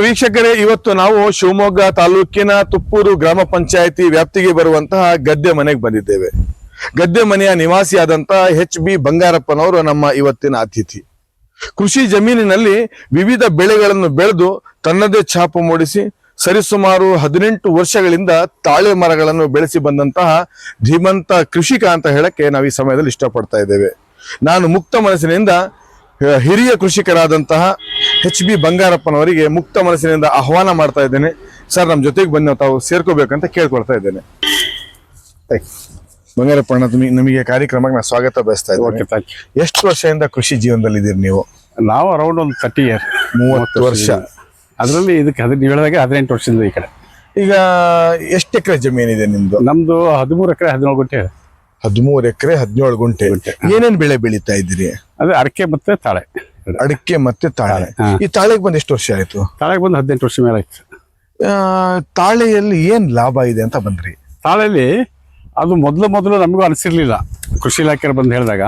ವೀಕ್ಷಕರೇ, ಇವತ್ತು ನಾವು ಶಿವಮೊಗ್ಗ ತಾಲೂಕಿನ ತುಪ್ಪೂರು ಗ್ರಾಮ ಪಂಚಾಯಿತಿ ವ್ಯಾಪ್ತಿಗೆ ಬರುವಂತಹ ಗದ್ದೆ ಮನೆಗೆ ಬಂದಿದ್ದೇವೆ. ಗದ್ದೆ ಮನೆಯ ನಿವಾಸಿಯಾದಂತಹ HB ಬಂಗಾರಪ್ಪನವರು ನಮ್ಮ ಇವತ್ತಿನ ಅತಿಥಿ. ಕೃಷಿ ಜಮೀನಿನಲ್ಲಿ ವಿವಿಧ ಬೆಳೆಗಳನ್ನು ಬೆಳೆದು ತನ್ನದೇ ಛಾಪು ಮೂಡಿಸಿ ಸರಿಸುಮಾರು 18 ವರ್ಷಗಳಿಂದ ತಾಳೆ ಮರಗಳನ್ನು ಬೆಳೆಸಿ ಬಂದಂತಹ ಧೀಮಂತ ಕೃಷಿಕ ಅಂತ ಹೇಳಕ್ಕೆ ನಾವು ಈ ಸಮಯದಲ್ಲಿ ಇಷ್ಟಪಡ್ತಾ ಇದ್ದೇವೆ. ನಾನು ಮುಕ್ತ ಮನಸ್ಸಿನಿಂದ ಹಿರಿಯ ಕೃಷಿಕರಾದಂತಹ HB ಬಂಗಾರಪ್ಪನವರಿಗೆ ಮುಕ್ತ ಮನಸ್ಸಿನಿಂದ ಆಹ್ವಾನ ಮಾಡ್ತಾ ಇದ್ದೇನೆ. ಸರ್, ನಮ್ಮ ಜೊತೆಗೆ ಬಂದು ತಾವು ಸೇರ್ಕೋಬೇಕಂತ ಕೇಳ್ಕೊಳ್ತಾ ಇದ್ದೇನೆ. ಬಂಗಾರಪ್ಪಣ್ಣ, ನಮಗೆ ಕಾರ್ಯಕ್ರಮಕ್ಕೆ ನಾನು ಸ್ವಾಗತ ಬಯಸ್ತಾ ಇದ್ದೇನೆ. ಎಷ್ಟು ವರ್ಷದಿಂದ ಕೃಷಿ ಜೀವನದಲ್ಲಿ ಇದ್ದೀರಿ ನೀವು? ನಾವು ಅರೌಂಡ್ ಒಂದು 30 years, 30 ವರ್ಷ. ಅದರಲ್ಲಿ ಇದಕ್ಕೆ ನೀವು ಹೇಳಿದಾಗ 18 ವರ್ಷದಿಂದ ಈ ಕಡೆ. ಈಗ ಎಷ್ಟು ಎಕರೆ ಜಮೀನಿದೆ ನಿಮ್ದು? ನಮ್ದು 13 ಎಕರೆ 17 ಗುಂಟೆ. 13 ಎಕರೆ 17 ಗುಂಟೆ. ಏನೇನ್ ಬೆಳೆ ಬೆಳೀತಾ ಇದ್ದೀರಿ? ಅದೇ ಅಡಿಕೆ ಮತ್ತೆ ತಾಳೆ. ಅಡಿಕೆ ಮತ್ತೆ ತಾಳೆ. ಈ ತಾಳೆಗೆ ಬಂದು ಎಷ್ಟು ವರ್ಷ ಆಯ್ತು? ತಾಳೆಗೆ ಬಂದು 18 ವರ್ಷ ಮೇಲೆ ಆಯ್ತು. ತಾಳೆಯಲ್ಲಿ ಏನ್ ಲಾಭ ಇದೆ ಅಂತ ಬಂದ್ರಿ? ತಾಳೆಯಲ್ಲಿ ಅದು ಮೊದಲು ನಮಗೂ ಅನಿಸಿರ್ಲಿಲ್ಲ. ಕೃಷಿ ಇಲಾಖೆ ಬಂದು ಹೇಳಿದಾಗ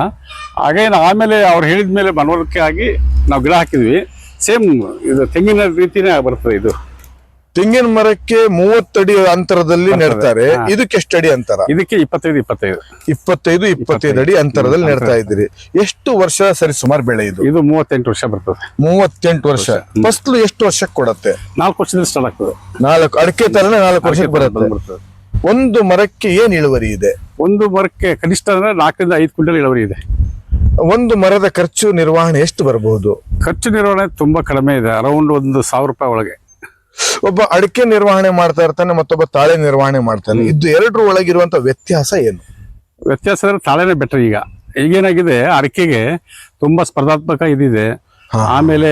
ಹಾಗೇನು ಆಮೇಲೆ ಅವ್ರು ಹೇಳಿದ ಮೇಲೆ ಮನವರಿಕೆ ಆಗಿ ನಾವು ಗಿಡ ಹಾಕಿದ್ವಿ. ಸೇಮ್ ಇದು ತೆಂಗಿನ ರೀತಿನೇ ಬರ್ತದೆ. ಇದು ತೆಂಗಿನ ಮರಕ್ಕೆ 30 ಅಡಿ ಅಂತರದಲ್ಲಿ ನೆಡ್ತಾರೆ. ಇದಕ್ಕೆ ಎಷ್ಟು ಅಡಿ ಅಂತರ? ಇದಕ್ಕೆ 25 ಅಡಿ ಅಂತರದಲ್ಲಿ ನೆಡ್ತಾ ಇದ್ದೀರಿ. ಎಷ್ಟು ವರ್ಷ ಸರಿ ಸುಮಾರು ಬೆಳೆ ಇದು? ಇದು 38 ವರ್ಷ ಬರ್ತದೆ. 38 ವರ್ಷ. ಫಸಲು ಎಷ್ಟು ವರ್ಷಕ್ಕೆ ಕೊಡತ್ತೆ? 4 ವರ್ಷದಿಂದ ಸ್ಟಾರ್ಟ್ ಆಗ್ತದೆ. 4 ಅಡಿಕೆ ತರನೇ 4 ವರ್ಷಕ್ಕೆ ಬರುತ್ತೆ. ಒಂದು ಮರಕ್ಕೆ ಏನ್ ಇಳುವರಿ ಇದೆ? ಒಂದು ಮರಕ್ಕೆ ಕನಿಷ್ಠ ಅಂದ್ರೆ 4 ರಿಂದ 5 ಕ್ವಿಂಟಲ್ ಇಳುವರಿ ಇದೆ. ಒಂದು ಮರದ ಖರ್ಚು ನಿರ್ವಹಣೆ ಎಷ್ಟು ಬರಬಹುದು? ಖರ್ಚು ನಿರ್ವಹಣೆ ತುಂಬಾ ಕಡಿಮೆ ಇದೆ. ಅರೌಂಡ್ 1,000 ರೂಪಾಯಿ ಒಳಗೆ. ಒಬ್ಬ ಅಡಿಕೆ ನಿರ್ವಹಣೆ ಮಾಡ್ತಾ ಇರ್ತಾನೆ, ಮತ್ತೊಬ್ಬ ತಾಳೆ ನಿರ್ವಹಣೆ ಮಾಡ್ತಾನೆ. ಇದು ಎರಡರ ಒಳಗಿರುವಂತ ವ್ಯತ್ಯಾಸ ಏನು? ವ್ಯತ್ಯಾಸ ಅಂದ್ರೆ ತಾಳೆನೇ ಬೆಟರ್. ಈಗೇನಾಗಿದೆ, ಅಡಿಕೆಗೆ ತುಂಬಾ ಸ್ಪರ್ಧಾತ್ಮಕ ಇದಿದೆ. ಆಮೇಲೆ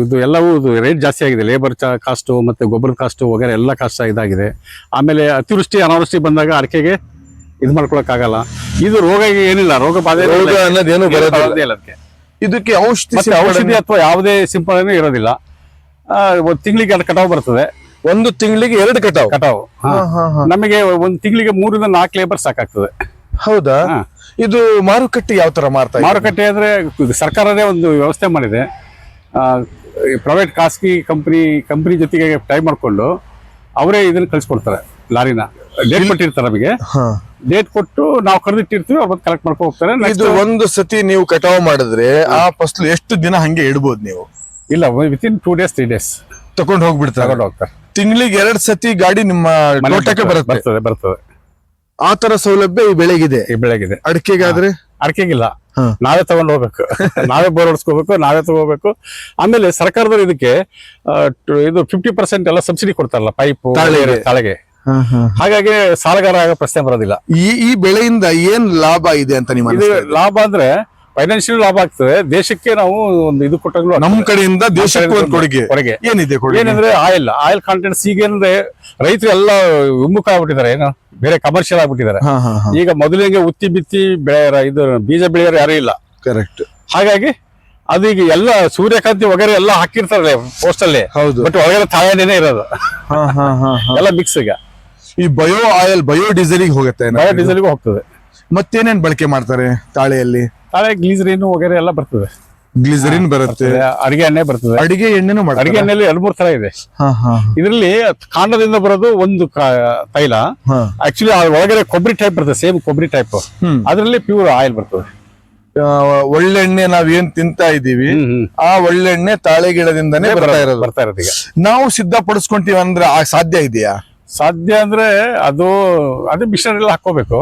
ಇದು ಎಲ್ಲವೂ ರೇಟ್ ಜಾಸ್ತಿ ಆಗಿದೆ. ಲೇಬರ್ ಕಾಸ್ಟ್ ಮತ್ತೆ ಗೊಬ್ಬರದ ಕಾಸ್ಟ್ ವಗೇರೆ ಎಲ್ಲ ಕಾಸ್ಟ್ ಇದಾಗಿದೆ. ಆಮೇಲೆ ಅತಿವೃಷ್ಟಿ ಅನಾವೃಷ್ಟಿ ಬಂದಾಗ ಅಡಿಕೆಗೆ ಇದು ಮಾಡ್ಕೊಳಕ್ ಆಗಲ್ಲ. ಇದು ರೋಗ ಏನಿಲ್ಲ, ರೋಗ ಬಾಧೆ ಅನ್ನೋದೇನು ಬರೋದಿಲ್ಲ. ಅದಕ್ಕೆ ಇದಕ್ಕೆ ಔಷಧಿ ಅಥವಾ ಯಾವುದೇ ಸಿಂಪಡಣೆ ಇರೋದಿಲ್ಲ. ಒಂದು ತಿಂಗಳಿಗೆ 2 ಕಟಾವು ಬರ್ತದೆ. ಒಂದು ತಿಂಗಳಿಗೆ 2 ಕಟಾವು. ನಮಗೆ ಒಂದು ತಿಂಗಳಿಗೆ 3 ರಿಂದ 4 ಲೇಬರ್ ಸಾಕಾಗ್ತದೆ. ಹೌದಾ? ಇದು ಮಾರುಕಟ್ಟೆ ಯಾವ ತರ ಮಾಡ್ತಾ? ಮಾರುಕಟ್ಟೆ ಅಂದ್ರೆ ಸರ್ಕಾರದೇ ಒಂದು ವ್ಯವಸ್ಥೆ ಮಾಡಿದೆ. ಪ್ರೈವೇಟ್ ಖಾಸಗಿ ಕಂಪನಿ ಜೊತೆಗೆ ಟೈ ಮಾಡ್ಕೊಂಡು ಅವರೇ ಇದನ್ನ ಕಳಿಸ್ಕೊಡ್ತಾರೆ. ಲಾರಿನ ಡೇಟ್ ಕೊಟ್ಟಿರ್ತಾರೆ ನಮಗೆ. ಡೇಟ್ ಕೊಟ್ಟು ನಾವು ಕರೆದಿಟ್ಟಿರ್ತೀವಿ, ಅವ್ರು ಕಲೆಕ್ಟ್ ಮಾಡ್ಕೊಂಡು ಹೋಗ್ತಾರೆ. ಇದು ಒಂದು ಸತಿ ನೀವು ಕಟಾವು ಮಾಡಿದ್ರೆ ಆ ಫಸಲು ಎಷ್ಟು ದಿನ ಹಂಗೆ ಇಡ್ಬೋದು ನೀವು? ಇಲ್ಲ, ವಿತಿನ್ 2 days 3 days ತಗೊಂಡು ಹೋಗ್ತಾರೆ. ತಿಂಗಳಿಗೆ 2 ಸತಿ ಗಾಡಿ ನಿಮ್ಮ ತೋಟಕ್ಕೆ ಬರ್ತದೆ. ಆ ತರ ಸೌಲಭ್ಯ ಈ ಬೆಳೆಗಿದೆ. ಅಡಿಕೆಗಾದ್ರೆ? ಅಡಿಕೆಗಿಲ್ಲ, ನಾವೇ ತಗೊಂಡು ಹೋಗ್ಬೇಕು. ನಾವೇ ಬೋರ್ ಹೊಡ್ಸ್ಕೋಬೇಕು, ನಾವೇ ತಗೋಬೇಕು. ಆಮೇಲೆ ಸರ್ಕಾರದವ್ರು ಇದಕ್ಕೆ ಇದು 50% ಎಲ್ಲ ಸಬ್ಸಿಡಿ ಕೊಡ್ತಾರಲ್ಲ, ಪೈಪು ತಾಳೆಗೆ. ಹಾಗಾಗಿ ಸಾಲಗಾರ ಆಗೋ ಪ್ರಶ್ನೆ ಬರೋದಿಲ್ಲ. ಈ ಬೆಳೆಯಿಂದ ಏನ್ ಲಾಭ ಇದೆ ಅಂತ ನಿಮಗೆ? ಲಾಭ ಅಂದ್ರೆ ಫೈನಾನ್ಷಿಯಲ್ ಲಾಭ ಆಗ್ತದೆ. ದೇಶಕ್ಕೆ ನಾವು ಒಂದು ಇದು ಕೊಟ್ಟಾಗ್ಲೂ ನಮ್ಮ ಕಡೆಯಿಂದ ದೇಶಕ್ಕೆ ಒಂದು ಕೊಡುಗೆ ಏನಿದೆ? ಏನಂದ್ರೆ ಆಯಿಲ್ ಕಾಂಟೆಂಟ್ಸ್. ಈಗ ಏನಂದ್ರೆ ರೈತರು ಎಲ್ಲ ವಿಮುಖ ಆಗ್ಬಿಟ್ಟಿದ್ದಾರೆ, ಏನೋ ಬೇರೆ ಕಮರ್ಷಿಯಲ್ ಆಗ್ಬಿಟ್ಟಿದ್ದಾರೆ. ಈಗ ಮೊದಲಿಗೆ ಉತ್ತಿ ಬಿತ್ತಿ ಇದು ಬೀಜ ಬೆಳೆಯೋರು ಯಾರು ಇಲ್ಲ. ಕರೆಕ್ಟ್. ಹಾಗಾಗಿ ಅದು ಈಗ ಎಲ್ಲ ಸೂರ್ಯಕಾಂತಿ ವಗೇರೆ ಎಲ್ಲ ಹಾಕಿರ್ತಾರೆ ಪೋಸ್ಟ್ ಅಲ್ಲಿ. ಹೌದು. ಬಟ್ ಒಳಗಡೆ ತಾಳೆನೇ ಇರೋದು ಎಲ್ಲ ಮಿಕ್ಸ್. ಈಗ ಈ ಬಯೋ ಡೀಸೆಲ್ಗೆ ಹೋಗುತ್ತೆ. ಬಯೋ ಡೀಸೆಲ್ಗೂ ಹೋಗ್ತದೆ. ಮತ್ತೇನೇನ್ ಬಳಕೆ ಮಾಡ್ತಾರೆ ತಾಳೆಯಲ್ಲಿ? ತಾಳೆ ಗ್ಲೀಸರಿನ್ ವಗೇರೆ ಎಲ್ಲ ಬರ್ತದೆ. ಗ್ಲಿಸರಿನ್ ಬರುತ್ತೆ, ಅಡಿಗೆ ಎಣ್ಣೆ ಬರ್ತದೆ. ಅಡಿಗೆ ಎಣ್ಣೆನೂ ಮಾಡ್ತಾರೆ. ಅಡಿಗೆ ಎಣ್ಣೆಲಿ 2-3 ತರ ಇದೆ. ಇದರಲ್ಲಿ ಕಾಂಡದಿಂದ ಬರೋದು ಒಂದು ತೈಲ. ಆಕ್ಚುಲಿ ಒಳಗಡೆ ಕೊಬ್ಬರಿ ಟೈಪ್ ಬರ್ತದೆ, ಸೇಮ್ ಕೊಬ್ಬರಿ ಟೈಪ್. ಅದರಲ್ಲಿ ಪ್ಯೂರ್ ಆಯಿಲ್ ಬರ್ತದೆ. ಒಳ್ಳೆಣ್ಣೆ ನಾವೇನ್ ತಿಂತಾ ಇದೀವಿ, ಆ ಒಳ್ಳೆಣ್ಣೆ ತಾಳೆ ಗಿಡದಿಂದನೇ ಬರ್ತಾ ಇರೋದು. ಈಗ ನಾವು ಸಿದ್ಧಪಡಿಸ್ಕೊಂತೀವಿ ಅಂದ್ರೆ ಸಾಧ್ಯ ಇದೆಯಾ? ಸಾಧ್ಯ ಅಂದ್ರೆ ಅದು ಮಿಷನರಿ ಎಲ್ಲ ಹಾಕೋಬೇಕು.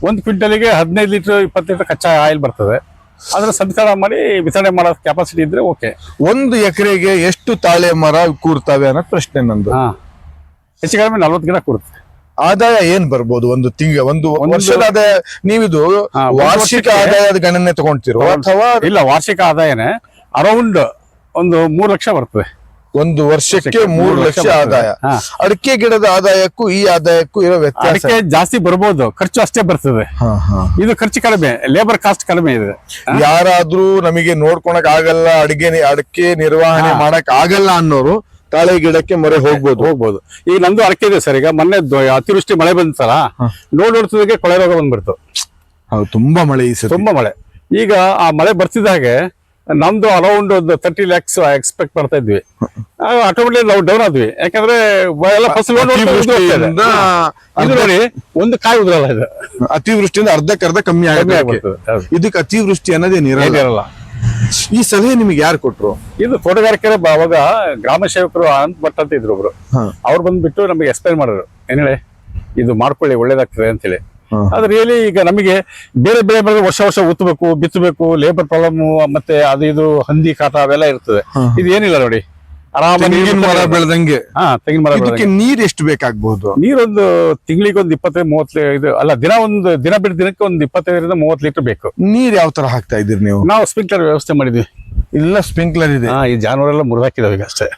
1 ಕ್ವಿಂಟಲ್ಗೆ 15 ಲೀಟರ್ 20 ಲೀಟರ್ ಕಚ್ಚಾ ಆಯಿಲ್ ಬರ್ತದೆ. ಅದನ್ನ ಸಂಸ್ಕರಣ ಮಾಡಿ ವಿತರಣೆ ಮಾಡೋ ಕೆಪಾಸಿಟಿ ಇದ್ರೆ ಓಕೆ. 1 ಎಕರೆಗೆ ಎಷ್ಟು ತಾಳೆ ಮರ ಕೂರ್ತವೆ ಅನ್ನೋ ಪ್ರಶ್ನೆ ನಂದು. ಹೆಚ್ಚು ಕಡಿಮೆ 40 ಗಿಡ ಕೂರುತ್ತೆ. ಆದಾಯ ಏನ್ ಬರ್ಬೋದು ಒಂದು ಒಂದು ವರ್ಷದ ಆದಾಯ? ನೀವಿದು ವಾರ್ಷಿಕ ಆದಾಯದ ಗಣನೆ ತಗೊಂಡ್ತಿರೋ ಅಥವಾ? ಇಲ್ಲ, ವಾರ್ಷಿಕ ಆದಾಯನೇ ಅರೌಂಡ್ ಒಂದು 3 ಲಕ್ಷ ಬರ್ತದೆ. ಒಂದು ವರ್ಷಕ್ಕೆ 3 ಲಕ್ಷ ಆದಾಯ. ಅಡಿಕೆ ಗಿಡದ ಆದಾಯಕ್ಕೂ ಈ ಆದಾಯಕ್ಕೂ ಇರೋ ವ್ಯತ್ಯಾಸ? ಅಡಿಕೆ ಜಾಸ್ತಿ ಬರ್ಬೋದು, ಖರ್ಚು ಅಷ್ಟೇ ಬರ್ತದೆ. ಇದು ಖರ್ಚು ಕಡಿಮೆ, ಲೇಬರ್ ಕಾಸ್ಟ್ ಕಡಿಮೆ ಇದೆ. ಯಾರಾದ್ರೂ ನಮಗೆ ನೋಡ್ಕೊಳಕ್ ಆಗಲ್ಲ, ಅಡಿಕೆ ನಿರ್ವಹಣೆ ಮಾಡಕ್ ಆಗಲ್ಲ ಅನ್ನೋರು ತಾಳೆ ಗಿಡಕ್ಕೆ ಮೊರೆ ಹೋಗ್ಬೋದು. ಈಗ ನಂದು ಅಡಿಕೆ ಇದೆ ಸರ್. ಈಗ ಮೊನ್ನೆ ಅತಿವೃಷ್ಟಿ ಮಳೆ ಬಂತಲ್ಲ, ನೋಡ್ತಿದಾಗೆ ಕೊಳೆ ರೋಗ ಬಂದ್ಬಿಡ್ತು. ತುಂಬಾ ಮಳೆ, ತುಂಬಾ ಮಳೆ. ಈಗ ಆ ಮಳೆ ಬರ್ತಿದ ಹಾಗೆ ನಮ್ದು ಅರೌಂಡ್ ಒಂದು 30 lakhs ಎಕ್ಸ್ಪೆಕ್ಟ್ ಮಾಡ್ತಾ ಇದ್ವಿ. ಆಟೋಮೆಟಿಕ್ ನಾವು ಡೌನ್ ಆದ್ವಿ, ಯಾಕಂದ್ರೆ ಎಲ್ಲ ಫಸಲು ಅತಿವೃಷ್ಟಿಯಿಂದ ಇದು ನೋಡಿ ಒಂದು ಕಾಯಿ ಉದ್ರಲ್ಲ, ಇದು ಅತಿವೃಷ್ಟಿಯಿಂದ ಅರ್ಧಕ್ಕರ್ಧ ಕಮ್ಮಿ ಆಗಬೇಕು. ಇದಕ್ಕೆ ಅತಿವೃಷ್ಟಿ ಅನ್ನೋದೇನು ಇರಲ್ಲ. ಈ ಸಲಹೆ ನಿಮ್ಗೆ ಯಾರು ಕೊಟ್ರು? ಇದು ತೋಟಗಾರಿಕೆ ಅವಾಗ ಗ್ರಾಮ ಸೇವಕರು ಅನಂತ್ ಭಟ್ ಅಂತ ಇದ್ರು ಒಬ್ರು, ಅವ್ರು ಬಂದ್ಬಿಟ್ಟು ನಮಗೆ ಎಕ್ಸ್ಪ್ಲೈನ್ ಮಾಡಿದ್ರು, ಏನ್ ಹೇಳಿ ಇದು ಮಾಡ್ಕೊಳ್ಳಿ ಒಳ್ಳೇದಾಗ್ತದೆ ಅಂತೇಳಿ. ಅದು ರಿಯಲಿ ಈಗ ನಮಗೆ ಬೇರೆ ಬೆಳೆ ಬೆಳೆದ್ರೆ ವರ್ಷ ಉತ್ತಬೇಕು, ಬಿತ್ತಬೇಕು, ಲೇಬರ್ ಪ್ರಾಬ್ಲಮ್ ಮತ್ತೆ ಅದು ಇದು ಹಂದಿ ಕಾಟ ಅವೆಲ್ಲ ಇರ್ತದೆ. ಇದು ಏನಿಲ್ಲ ನೋಡಿ, ಆರಾಮಾಗಿ ತೆಂಗಿನ ಮರ ಬೆಳೆದಂಗೆ. ತೆಂಗಿನ ಮರ ಇದಕ್ಕೆ ನೀರ್ ಎಷ್ಟು ಬೇಕಾಗಬಹುದು? ನೀರೊಂದು ತಿಂಗಳಿಗೆ ಒಂದು 25-30 ಅಲ್ಲ, ದಿನ ಬಿಟ್ಟು ದಿನಕ್ಕೆ ಒಂದು 25-30 ಲೀಟರ್ ಬೇಕು. ನೀರ್ ಯಾವ ತರ ಹಾಕ್ತಾ ಇದೀರಿ ನೀವು? ನಾವು ಸ್ಪ್ರಿಂಕ್ಲರ್ ವ್ಯವಸ್ಥೆ ಮಾಡಿದ್ವಿ. ಇಲ್ಲ ಸ್ಪ್ರಿಂಕ್ಲರ್ ಇದೆ. ಈ ಜಾನುವಾರೆಲ್ಲ ಮುರಿದಾಕಿದಾವೆ ಈಗ ಅಷ್ಟೇ.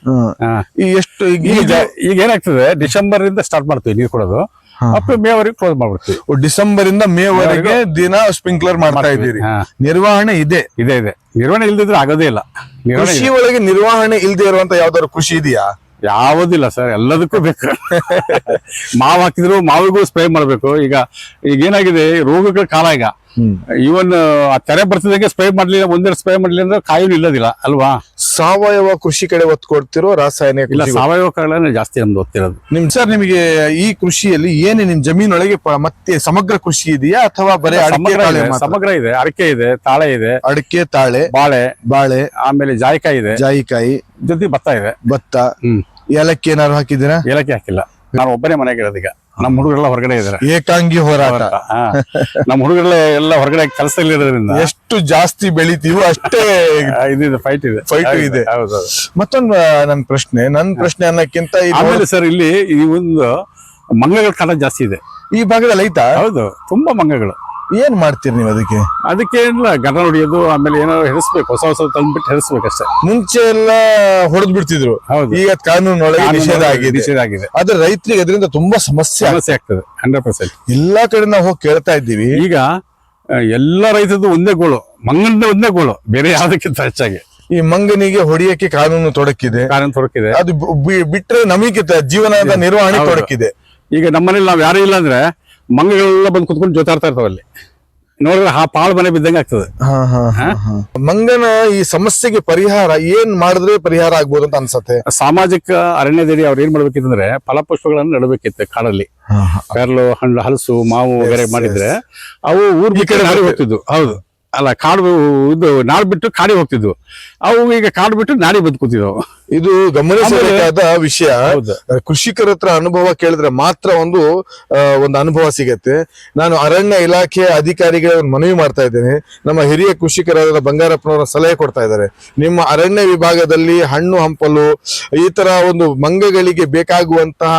ಎಷ್ಟು ಈಗ ಏನಾಗ್ತದೆ, ಡಿಸೆಂಬರ್ ಇಂದ ಸ್ಟಾರ್ಟ್ ಮಾಡ್ತೀವಿ ನೀರು ಕೊಡೋದು, ಅಪ್ಪ ಮೇವರೆಗೆ ಕ್ಲೋಸ್ ಮಾಡ್ಬಿಡ್ತೀವಿ. ಡಿಸೆಂಬರ್ ಇಂದ ಮೇ ವರೆಗೆ ದಿನ ಸ್ಪ್ರಿಂಕ್ಲರ್ ಮಾಡ್ತಾ ಇದ್ದೀರಿ. ನಿರ್ವಹಣೆ ಇದೆ. ನಿರ್ವಹಣೆ ಇಲ್ದಿದ್ರೆ ಆಗೋದೇ ಇಲ್ಲ. ಕೃಷಿ ಒಳಗೆ ನಿರ್ವಹಣೆ ಇಲ್ದೇ ಇರುವಂತ ಯಾವ್ದಾದ್ರು ಕೃಷಿ ಇದೆಯಾ? ಯಾವುದಿಲ್ಲ ಸರ್, ಎಲ್ಲದಕ್ಕೂ ಬೇಕು. ಮಾವು ಹಾಕಿದ್ರು ಮಾವಿಗೂ ಸ್ಪ್ರೇ ಮಾಡ್ಬೇಕು. ಈಗ ಏನಾಗಿದೆ, ರೋಗಗಳ ಕಾಲ ಈಗ. ಇವನ್ ಆ ತೆರೆ ಬರ್ತಿದಂಗೆ ಸ್ಪ್ರೇ ಮಾಡ್ಲಿಲ್ಲ, ಒಂದೆರಡು ಸ್ಪ್ರೇ ಮಾಡ್ಲಿಲ್ಲ ಅಂದ್ರೆ ಕಾಯಿನೂ ಇಲ್ಲದಿಲ್ಲ ಅಲ್ವಾ? ಸಾವಯವ ಕೃಷಿ ಕಡೆ ಒತ್ತು ಕೊಡ್ತಿರೋ ರಾಸಾಯನಿಕ? ಇಲ್ಲ, ಸಾವಯವ ಕಡೆ ಜಾಸ್ತಿ ನಮ್ದು ಓದ್ತಿರೋದು. ಸರ್ ನಿಮಗೆ ಈ ಕೃಷಿಯಲ್ಲಿ ಏನೇ ನಿಮ್ ಜಮೀನೊಳಗೆ ಮತ್ತೆ ಸಮಗ್ರ ಕೃಷಿ ಇದೆಯಾ ಅಥವಾ ಬರೀ ಸಮಗ್ರ ಇದೆ? ಅಡಿಕೆ ಇದೆ, ತಾಳೆ ಇದೆ. ಅಡಿಕೆ, ತಾಳೆ, ಬಾಳೆ, ಆಮೇಲೆ ಜಾಯಿಕಾಯಿ ಜೊತೆ ಭತ್ತ. ಏಲಕ್ಕಿ ಏನಾದ್ರು ಹಾಕಿದ್ದೀರಾ? ಏಲಕ್ಕಿ ಹಾಕಿಲ್ಲ, ನಾನು ಒಬ್ಬನೇ ಮನೆಗೆ ಇರೋದು. ಈಗ ನಮ್ಮ ಹುಡುಗರೆಲ್ಲ ಹೊರಗಡೆ ಇದಾರೆ. ಏಕಾಂಗಿ ಹೋರಾಟ. ನಮ್ಮ ಹುಡುಗರೆಲ್ಲ ಹೊರಗಡೆ ಕೆಲಸದಲ್ಲಿ ಇರೋದ್ರಿಂದ ಎಷ್ಟು ಜಾಸ್ತಿ ಬೆಳಿತೀವೋ ಅಷ್ಟೇ ಫೈಟ್ ಇದೆ. ಮತ್ತೊಂದು ನನ್ನ ಪ್ರಶ್ನೆ ಅನ್ನಕ್ಕಿಂತ ಆಮೇಲೆ ಸರ್, ಇಲ್ಲಿ ಈ ಒಂದು ಮಂಗಗಳ ಕಾಟ ಜಾಸ್ತಿ ಇದೆ ಈ ಭಾಗದಲ್ಲಿ. ಐತಾ? ಹೌದು, ತುಂಬಾ ಮಂಗಗಳು. ಏನ್ ಮಾಡ್ತೀರಿ ನೀವು ಅದಕ್ಕೆ ಏನಿಲ್ಲ, ಗಡ್ಡ ಹೊಡಿಯೋದು, ಆಮೇಲೆ ಏನೋ ಹೆರಿಸ್ಬೇಕು, ಹೊಸ ತಂದ್ಬಿಟ್ಟು ಹೆರಿಸ್ಬೇಕಷ್ಟೇ. ಮುಂಚೆ ಎಲ್ಲ ಹೊಡೆದ್ ಬಿಡ್ತಿದ್ರು. ಹೌದು, ಈಗ ಕಾನೂನೊಳಗೆ ನಿಷೇಧ ಆಗಿದೆ. ಆದ್ರೆ ರೈತರಿಗೆ ಅದರಿಂದ ತುಂಬಾ ಸಮಸ್ಯೆ ಆಗ್ತದೆ. 100% ಎಲ್ಲಾ ಕಡೆ ನಾವು ಹೋಗಿ ಕೇಳ್ತಾ ಇದ್ದೀವಿ. ಈಗ ಎಲ್ಲ ರೈತರದ್ದು ಒಂದೇ ಗೋಳು, ಮಂಗನ ಒಂದೇ ಗೋಳು, ಬೇರೆ ಯಾವ್ದಕ್ಕಿಂತ ಹೆಚ್ಚಾಗಿ ಈ ಮಂಗನಿಗೆ ಹೊಡಿಯಕ್ಕೆ ಕಾನೂನು ತೊಡಕಿದೆ. ಅದು ಬಿಟ್ರೆ ನಮಗೆ ಜೀವನದ ನಿರ್ವಹಣೆ ತೊಡಕಿದೆ. ಈಗ ನಮ್ಮನೇಲಿ ನಾವ್ ಯಾರು ಇಲ್ಲ ಅಂದ್ರೆ ಮಂಗಗಳೆಲ್ಲ ಬಂದು ಕುತ್ಕೊಂಡು ಜೊತಾಡ್ತಾ ಇರ್ತಾವಲ್ಲಿ, ನೋಡಿದ್ರೆ ಪಾಳು ಮನೆ ಬಿದ್ದಂಗೆ ಆಗ್ತದೆ. ಮಂಗನ ಈ ಸಮಸ್ಯೆಗೆ ಪರಿಹಾರ ಏನ್ ಮಾಡಿದ್ರೆ ಪರಿಹಾರ ಆಗ್ಬೋದು ಅಂತ ಅನ್ಸತ್ತೆ? ಸಾಮಾಜಿಕ ಅರಣ್ಯದಲ್ಲಿ ಅವ್ರು ಏನ್ ಮಾಡ್ಬೇಕಿತ್ತಂದ್ರೆ ಫಲಪುಷ್ಪಗಳನ್ನು ನೆಡಬೇಕಿತ್ತು ಕಾಡಲ್ಲಿ. ಪೆರ್ಲು, ಹಣ್ಣು, ಹಲಸು, ಮಾವು ವಗೇರೆ ಮಾಡಿದ್ರೆ ಅವು ಊರ್ ಬಿಟ್ಟು ನಾಡಿ ಹೋಗ್ತಿದ್ವು. ಹೌದು, ಅಲ್ಲ ಕಾಡು ಇದು ನಾಡ್ ಬಿಟ್ಟು ಕಾಡಿಗೆ ಹೋಗ್ತಿದ್ವು. ಅವು ಈಗ ಕಾಡು ಬಿಟ್ಟು ನಾಡಿ ಬದುಕುತ್ತಿದ್ದವು. ಇದು ಗಮನಿಸಬೇಕಾದ ವಿಷಯ. ಕೃಷಿಕರ ಹತ್ರ ಅನುಭವ ಕೇಳಿದ್ರೆ ಮಾತ್ರ ಒಂದು ಅನುಭವ ಸಿಗತ್ತೆ. ನಾನು ಅರಣ್ಯ ಇಲಾಖೆ ಅಧಿಕಾರಿಗೆ ಒಂದು ಮನವಿ ಮಾಡ್ತಾ ಇದ್ದೇನೆ. ನಮ್ಮ ಹಿರಿಯ ಕೃಷಿಕರಾದ ಬಂಗಾರಪ್ಪನವರ ಸಲಹೆ ಕೊಡ್ತಾ ಇದ್ದಾರೆ. ನಿಮ್ಮ ಅರಣ್ಯ ವಿಭಾಗದಲ್ಲಿ ಹಣ್ಣು ಹಂಪಲು ಈ ತರ ಒಂದು ಮಂಗಗಳಿಗೆ ಬೇಕಾಗುವಂತಹ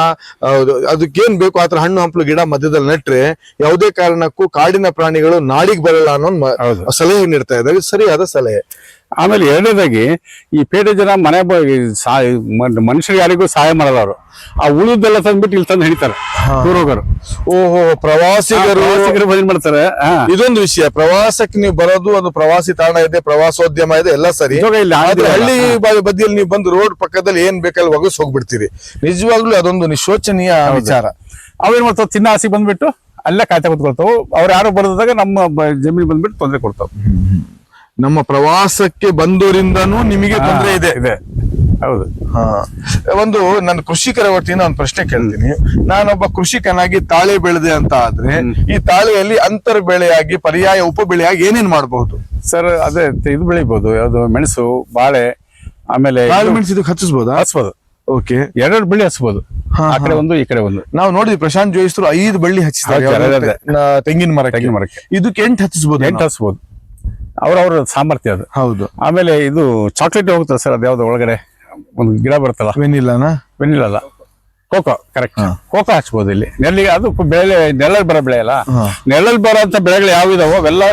ಅದಕ್ಕೇನ್ ಬೇಕು ಆತರ ಹಣ್ಣು ಹಂಪಲು ಗಿಡ ಮಧ್ಯದಲ್ಲಿ ನೆಟ್ರೆ ಯಾವುದೇ ಕಾರಣಕ್ಕೂ ಕಾಡಿನ ಪ್ರಾಣಿಗಳು ನಾಡಿಗೆ ಬರಲ್ಲ ಅನ್ನೋ ಸಲಹೆ ನೀಡ್ತಾ ಇದ್ದಾರೆ. ಸರಿಯಾದ ಸಲಹೆ. ಆಮೇಲೆ ಎರಡನೇದಾಗಿ ಈ ಪೇಟೆ ಜನ ಮನುಷ್ಯರಿಗೆ ಯಾರಿಗೂ ಸಹಾಯ ಮಾಡಲ್ಲ. ಅವರು ಆ ಉಳಿದೆಲ್ಲ ತಂದ್ಬಿಟ್ಟು ಇಲ್ಲಿ ತಂದು ಹಿಡಿತಾರೆ ಊರೋಗರು. ಓಹೋ, ಪ್ರವಾಸಿಗರು ಬಂದ್ ಮಾಡ್ತಾರೆ. ಇದೊಂದು ವಿಷಯ. ಪ್ರವಾಸಕ್ಕೆ ನೀವು ಬರೋದು, ಒಂದು ಪ್ರವಾಸಿ ತಾಣ ಇದೆ, ಪ್ರವಾಸೋದ್ಯಮ ಇದೆ, ಎಲ್ಲ ಸರಿ. ಹಳ್ಳಿ ಬದಿಯಲ್ಲಿ ನೀವು ಬಂದು ರೋಡ್ ಪಕ್ಕದಲ್ಲಿ ಏನ್ ಬೇಕಲ್ಲಿ ಒಗಸ್ ಹೋಗ್ಬಿಡ್ತೀರಿ. ನಿಜವಾಗ್ಲೂ ಅದೊಂದು ನಿಶೋಚನೀಯ ವಿಚಾರ. ಅವೇನ್ ಮಾಡ್ತಾವ, ತಿನ್ನ ಆಸೆ ಬಂದ್ಬಿಟ್ಟು ಅಲ್ಲೇ ಕಾಯ್ತಾ ಕೂತ್ಕೊಳ್ತಾವ. ಅವ್ರು ಯಾರು ಬರೋದಾಗ ನಮ್ಮ ಜಮೀನು ಬಂದ್ಬಿಟ್ಟು ತೊಂದರೆ ಕೊಡ್ತಾವ. ನಮ್ಮ ಪ್ರವಾಸಕ್ಕೆ ಬಂದೋರಿಂದನೂ ನಿಮಗೆ ತೊಂದರೆ ಇದೆ. ಹೌದು. ಒಂದು ನನ್ನ ಕೃಷಿಕರ ವತಿಯಿಂದ ಒಂದು ಪ್ರಶ್ನೆ ಕೇಳ್ತೀನಿ. ನಾನೊಬ್ಬ ಕೃಷಿಕನಾಗಿ ತಾಳೆ ಬೆಳೆದೆ ಅಂತ ಆದ್ರೆ ಈ ತಾಳೆಯಲ್ಲಿ ಅಂತರ್ ಬೆಳೆಯಾಗಿ ಪರ್ಯಾಯ ಉಪ ಬೆಳೆಯಾಗಿ ಏನೇನ್ ಮಾಡಬಹುದು ಸರ್? ಅದೇ ಇದು ಬೆಳಿಬಹುದು, ಯಾವ್ದು ಮೆಣಸು, ಬಾಳೆ, ಆಮೇಲೆ ಮೆಣಸು ಇದಕ್ಕೆ ಹಚ್ಚಿಸಬಹುದು. ಓಕೆ, 2 ಬಳ್ಳಿ ಹಚ್ಬಹುದು, ಆ ಕಡೆ ಒಂದು ಈ ಕಡೆ ಒಂದು. ನಾವು ನೋಡಿದ್ವಿ ಪ್ರಶಾಂತ್ ಜೋಯಿಸ್ರು 5 ಬಳ್ಳಿ ಹಚ್ಚಿದ್ದಾರೆ ತೆಂಗಿನ ಮರಕ್ಕೆ. ಇದಕ್ಕೆ 8 ಹಚ್ಚಿಸಬಹುದು. 8 ಹಚ್ಬಹುದು, ಅವ್ರವ್ರ ಸಾಮರ್ಥ್ಯ ಅದು. ಹೌದು. ಆಮೇಲೆ ಇದು ಚಾಕ್ಲೇಟ್ ಹೋಗ್ತದೆ ಸರ್, ಅದ್ಯಾವ್ದು ಒಳಗಡೆ ಒಂದು ಗಿಡ ಬರುತ್ತಲ್ಲ, ವೆನಿಲ್ಲ ಅಲ್ಲ, ಕೋಕೋ. ಕರೆಕ್ಟ್, ಕೋಕೋ ಹಚ್ಬಹುದು ಇಲ್ಲಿ. ನೆರಳಿಗೆ ಅದು ಬೆಳೆ, ನೆರಳಲ್ಲಿ ಬರೋ ಬೆಳೆ ಅಲ್ಲ. ನೆರಳಲ್ಲಿ ಬರುವಂತ ಬೆಳೆಗಳು ಯಾವಿದಾವೋ ಅವೆಲ್ಲ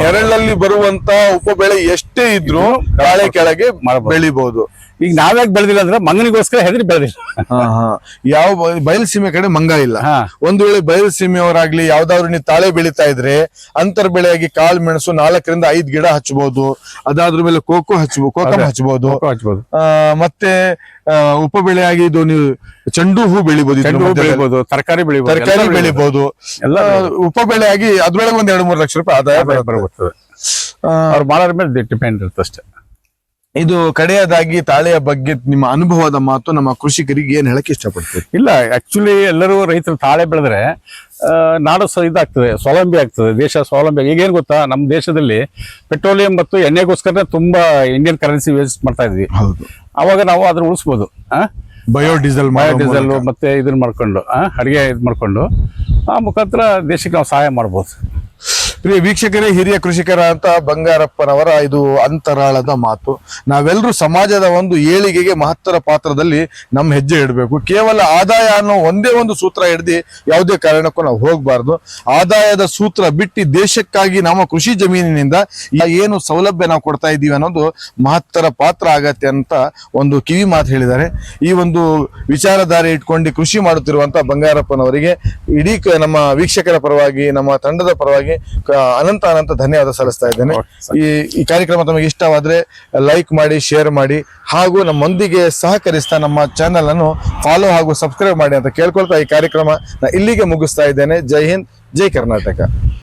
ನೆರಳಲ್ಲಿ ಬರುವಂತ ಉಪ ಬೆಳೆ ಎಷ್ಟೇ ಇದ್ರು ತಾಳೆ ಕೆಳಗೆ ಬೆಳಿಬಹುದು. ಈಗ ನಾವ್ಯಾಕೆ ಬೆಳೆದಿಲ್ಲ ಅಂದ್ರೆ ಮಂಗನಿಗೋಸ್ಕರ ಹೆದರಿ ಬೆಳೆದಿಲ್ಲ. ಹಾ ಹಾ ಯಾವ ಬಯಲುಸೀಮೆ ಕಡೆ ಮಂಗ ಇಲ್ಲ. ಹಾ. ಒಂದು ವೇಳೆ ಬಯಲುಸೀಮೆಯವರಾಗ್ಲಿ ಯಾವ್ದಾದ್ರು ನೀವು ತಾಳೆ ಬೆಳೀತಾ ಇದ್ರೆ ಅಂತರ್ ಬೆಳೆಯಾಗಿ ಕಾಳು ಮೆಣಸು 4 ರಿಂದ 5 ಗಿಡ ಹಚ್ಚಬಹುದು. ಅದಾದ್ರ ಮೇಲೆ ಕೋಕಂ ಹಚ್ಚಬಹುದು. ಹಚ್ಬೋದು. ಮತ್ತೆ ಉಪ ಬೆಳೆಯಾಗಿ ಇದು ನೀವು ಚೆಂಡು ಹೂ ಬೆಳಿಬಹುದು, ಬೆಳಿಬಹುದು, ತರಕಾರಿ ಬೆಳಿಬಹುದು. ಎಲ್ಲ ಉಪ ಬೆಳೆಯಾಗಿ ಅದ್ರೊಳಗೆ 2-3 ಲಕ್ಷ ರೂಪಾಯಿ ಆದಾಯ ಬರ್ತದೆ. ಅವ್ರು ಮಾಡೋದ್ರ ಮೇಲೆ ಡಿಪೆಂಡ್ ಇರುತ್ತೆ ಅಷ್ಟೇ. ಇದು ಕಡೆಯದಾಗಿ ತಾಳೆಯ ಬಗ್ಗೆ ನಿಮ್ಮ ಅನುಭವದ ಮಾತು ನಮ್ಮ ಕೃಷಿಕರಿಗೆ ಏನ್ ಹೇಳಕ್ ಇಷ್ಟಪಡ್ತೀವಿ? ಇಲ್ಲ, ಆಕ್ಚುಲಿ ಎಲ್ಲರೂ ರೈತರು ತಾಳೆ ಬೆಳೆದ್ರೆ ನಾಡು ಇದಾಗ್ತದೆ, ಸ್ವಾವಲಂಬಿ ಆಗ್ತದೆ, ದೇಶ ಸ್ವಾವಲಂಬಿ. ಈಗೇನ್ ಗೊತ್ತಾ, ನಮ್ಮ ದೇಶದಲ್ಲಿ ಪೆಟ್ರೋಲಿಯಂ ಮತ್ತು ಎಣ್ಣೆಗೋಸ್ಕರ ತುಂಬಾ ಇಂಡಿಯನ್ ಕರೆನ್ಸಿ ವೇಸ್ಟ್ ಮಾಡ್ತಾ ಇದ್ವಿ. ಹೌದು. ಅವಾಗ ನಾವು ಅದನ್ನ ಉಳಿಸ್ಬೋದು. ಬಯೋಡೀಸೆಲ್ ಮತ್ತೆ ಇದನ್ನ ಮಾಡ್ಕೊಂಡು ಅಡಿಗೆ ಇದು ಮಾಡ್ಕೊಂಡು ಆ ಮುಖಾಂತರ ದೇಶಕ್ಕೆ ನಾವು ಸಹಾಯ ಮಾಡ್ಬೋದು. ಪ್ರಿಯ ವೀಕ್ಷಕರೇ, ಹಿರಿಯ ಕೃಷಿಕರ ಅಂತ ಬಂಗಾರಪ್ಪನವರ ಇದು ಅಂತರಾಳದ ಮಾತು. ನಾವೆಲ್ಲರೂ ಸಮಾಜದ ಒಂದು ಏಳಿಗೆಗೆ ಮಹತ್ತರ ಪಾತ್ರದಲ್ಲಿ ನಮ್ಮ ಹೆಜ್ಜೆ ಇಡಬೇಕು. ಕೇವಲ ಆದಾಯ ಅನ್ನೋ ಒಂದೇ ಒಂದು ಸೂತ್ರ ಹಿಡ್ದು ಯಾವುದೇ ಕಾರಣಕ್ಕೂ ನಾವು ಹೋಗಬಾರ್ದು. ಆದಾಯದ ಸೂತ್ರ ಬಿಟ್ಟು ದೇಶಕ್ಕಾಗಿ ನಮ್ಮ ಕೃಷಿ ಜಮೀನಿನಿಂದ ಏನು ಸೌಲಭ್ಯ ನಾವು ಕೊಡ್ತಾ ಇದ್ದೀವಿ ಅನ್ನೋದು ಮಹತ್ತರ ಪಾತ್ರ ಆಗತ್ತೆ ಅಂತ ಒಂದು ಕಿವಿ ಮಾತು ಹೇಳಿದ್ದಾರೆ. ಈ ಒಂದು ವಿಚಾರಧಾರೆ ಇಟ್ಕೊಂಡು ಕೃಷಿ ಮಾಡುತ್ತಿರುವಂತ ಬಂಗಾರಪ್ಪನವರಿಗೆ ಇಡೀ ನಮ್ಮ ವೀಕ್ಷಕರ ಪರವಾಗಿ, ನಮ್ಮ ತಂಡದ ಪರವಾಗಿ ಅನಂತ ಧನ್ಯವಾದ ಸಲ್ಲಿಸ್ತಾ ಇದ್ದೇನೆ. ಈ ಕಾರ್ಯಕ್ರಮ ತಮಗೆ ಇಷ್ಟವಾದ್ರೆ ಲೈಕ್ ಮಾಡಿ, ಶೇರ್ ಮಾಡಿ, ಹಾಗೂ ನಮ್ಮೊಂದಿಗೆ ಸಹಕರಿಸ್ತಾ ನಮ್ಮ ಚಾನೆಲ್ ಅನ್ನು ಫಾಲೋ ಹಾಗೂ ಸಬ್ಸ್ಕ್ರೈಬ್ ಮಾಡಿ ಅಂತ ಕೇಳ್ಕೊಳ್ತಾ ಈ ಕಾರ್ಯಕ್ರಮ ಇಲ್ಲಿಗೆ ಮುಗಿಸ್ತಾ ಇದ್ದೇನೆ. ಜೈ ಹಿಂದ್, ಜೈ ಕರ್ನಾಟಕ.